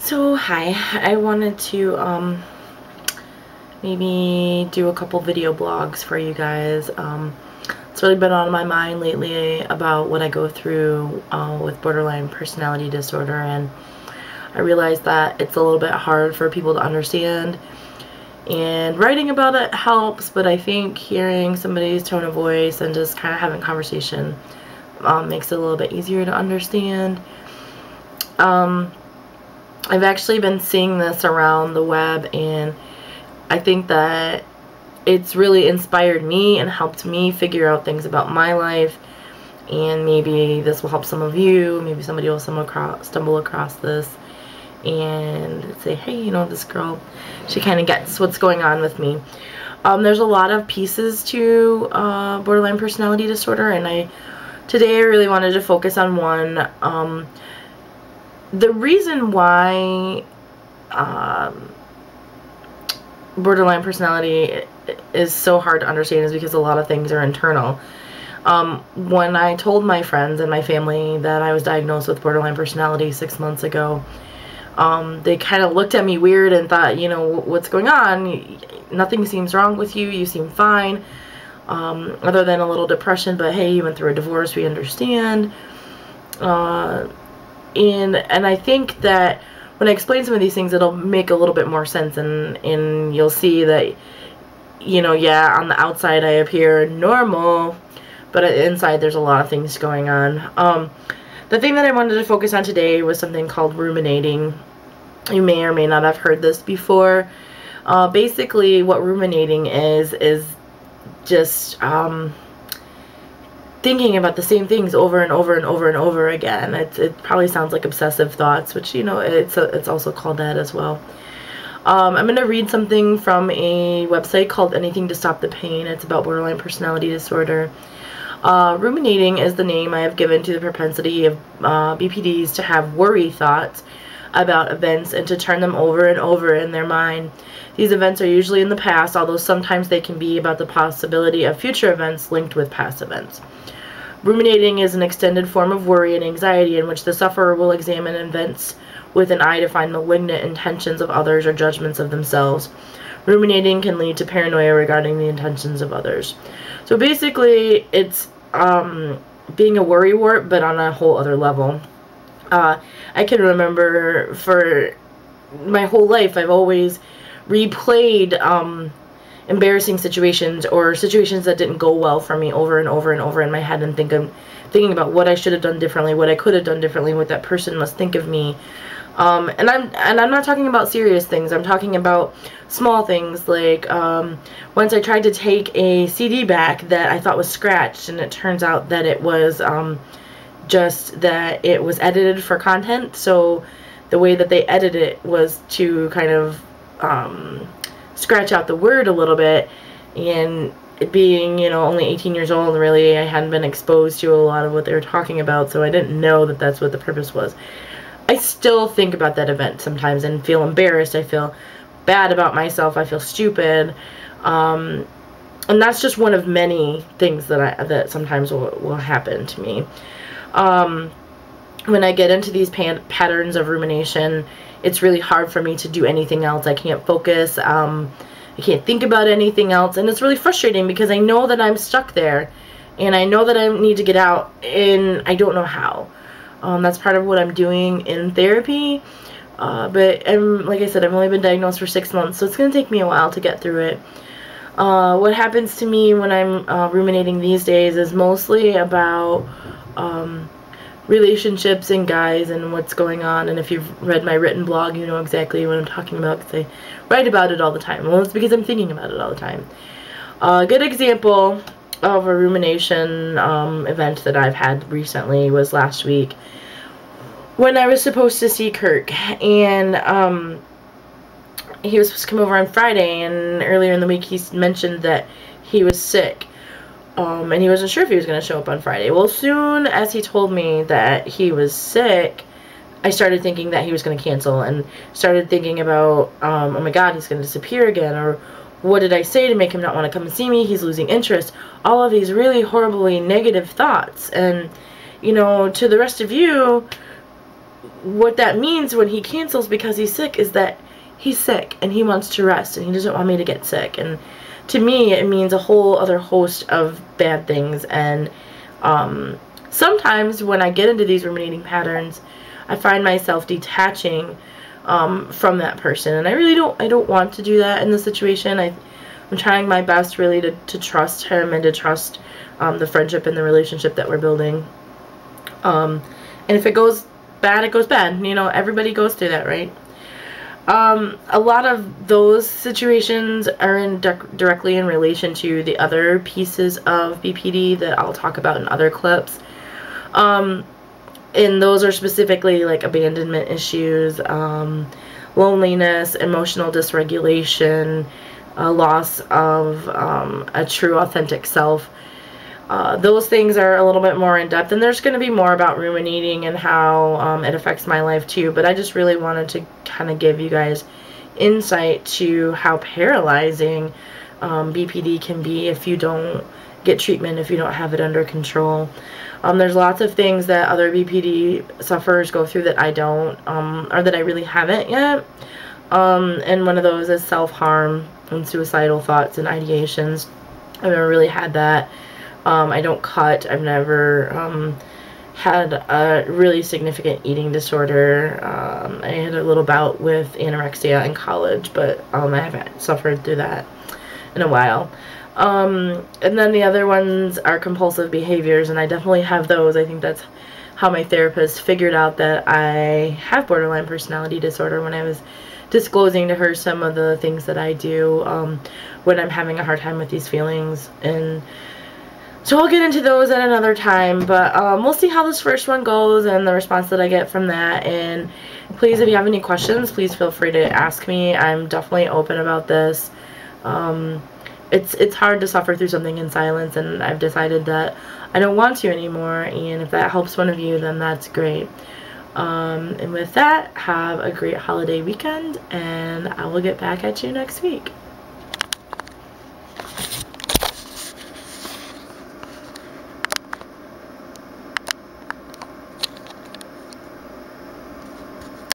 So hi, I wanted to maybe do a couple video blogs for you guys. It's really been on my mind lately about what I go through with borderline personality disorder, and I realized that it's a little bit hard for people to understand, and writing about it helps, but I think hearing somebody's tone of voice and just kind of having conversation makes it a little bit easier to understand. I've actually been seeing this around the web, and I think that it's really inspired me and helped me figure out things about my life, and maybe this will help some of you. Maybe somebody will stumble across this and say, hey, you know, this girl, she kind of gets what's going on with me. There's a lot of pieces to borderline personality disorder, and today I really wanted to focus on one. The reason why borderline personality is so hard to understand is because a lot of things are internal. When I told my friends and my family that I was diagnosed with borderline personality 6 months ago, they kind of looked at me weird and thought, you know, what's going on? Nothing seems wrong with you. You seem fine, other than a little depression, but hey, you went through a divorce. We understand. And I think that when I explain some of these things, it'll make a little bit more sense, and you'll see that, you know, yeah, on the outside I appear normal, but inside there's a lot of things going on. The thing that I wanted to focus on today was something called ruminating. You may or may not have heard this before. Basically, what ruminating is just thinking about the same things over and over and over and over again. It probably sounds like obsessive thoughts, which, you know, it's also called that as well. I'm going to read something from a website called Anything to Stop the Pain. It's about borderline personality disorder. Ruminating is the name I have given to the propensity of BPDs to have worry thoughts about events and to turn them over and over in their mind. These events are usually in the past, although sometimes they can be about the possibility of future events linked with past events. Ruminating is an extended form of worry and anxiety in which the sufferer will examine events with an eye to find malignant intentions of others or judgments of themselves. Ruminating can lead to paranoia regarding the intentions of others. So basically, it's being a worrywart, but on a whole other level. I can remember for my whole life, I've always replayed embarrassing situations or situations that didn't go well for me over and over and over in my head, and thinking about what I should have done differently, what I could have done differently, what that person must think of me. And I'm not talking about serious things. I'm talking about small things, like once I tried to take a CD back that I thought was scratched, and it turns out that it was just that it was edited for content. So the way that they edited it was to kind of scratch out the word a little bit, and it being, you know, only 18 years old, really, I hadn't been exposed to a lot of what they were talking about, so I didn't know that that's what the purpose was. I still think about that event sometimes and feel embarrassed. I feel bad about myself. I feel stupid. And that's just one of many things that sometimes will happen to me. When I get into these patterns of rumination, it's really hard for me to do anything else. I can't focus. I can't think about anything else. And it's really frustrating because I know that I'm stuck there, and I know that I need to get out, and I don't know how. That's part of what I'm doing in therapy. But like I said, I've only been diagnosed for 6 months, so it's going to take me a while to get through it. What happens to me when I'm ruminating these days is mostly about relationships and guys and what's going on. And if you've read my written blog, you know exactly what I'm talking about, because I write about it all the time. Well, it's because I'm thinking about it all the time. A good example of a rumination event that I've had recently was last week when I was supposed to see Kirk, and he was supposed to come over on Friday, and earlier in the week he mentioned that he was sick. And he wasn't sure if he was going to show up on Friday. Well, as soon as he told me that he was sick, I started thinking that he was going to cancel, and started thinking about, oh my God, he's going to disappear again, or what did I say to make him not want to come and see me? He's losing interest. All of these really horribly negative thoughts. And, you know, to the rest of you, what that means when he cancels because he's sick is that he's sick and he wants to rest and he doesn't want me to get sick. And to me, it means a whole other host of bad things. And sometimes when I get into these ruminating patterns, I find myself detaching from that person, and I really don't want to do that in this situation. I'm trying my best really to trust him and to trust the friendship and the relationship that we're building. And if it goes bad, it goes bad. You know, everybody goes through that, right? A lot of those situations are directly in relation to the other pieces of BPD that I'll talk about in other clips. And those are specifically like abandonment issues, loneliness, emotional dysregulation, loss of a true authentic self. Those things are a little bit more in depth, and there's going to be more about ruminating and how it affects my life too, but I just really wanted to kind of give you guys insight to how paralyzing BPD can be if you don't get treatment, if you don't have it under control. There's lots of things that other BPD sufferers go through that I don't, or that I really haven't yet. And one of those is self-harm and suicidal thoughts and ideations. I've never really had that. I don't cut. I've never had a really significant eating disorder. I had a little bout with anorexia in college, but I haven't suffered through that in a while. And then the other ones are compulsive behaviors, and I definitely have those. I think that's how my therapist figured out that I have borderline personality disorder when I was disclosing to her some of the things that I do when I'm having a hard time with these feelings. And so I'll get into those at another time, but we'll see how this first one goes and the response that I get from that. And please, if you have any questions, please feel free to ask me. I'm definitely open about this. It's hard to suffer through something in silence, and I've decided that I don't want to anymore, and if that helps one of you, then that's great. And with that, have a great holiday weekend, and I will get back at you next week.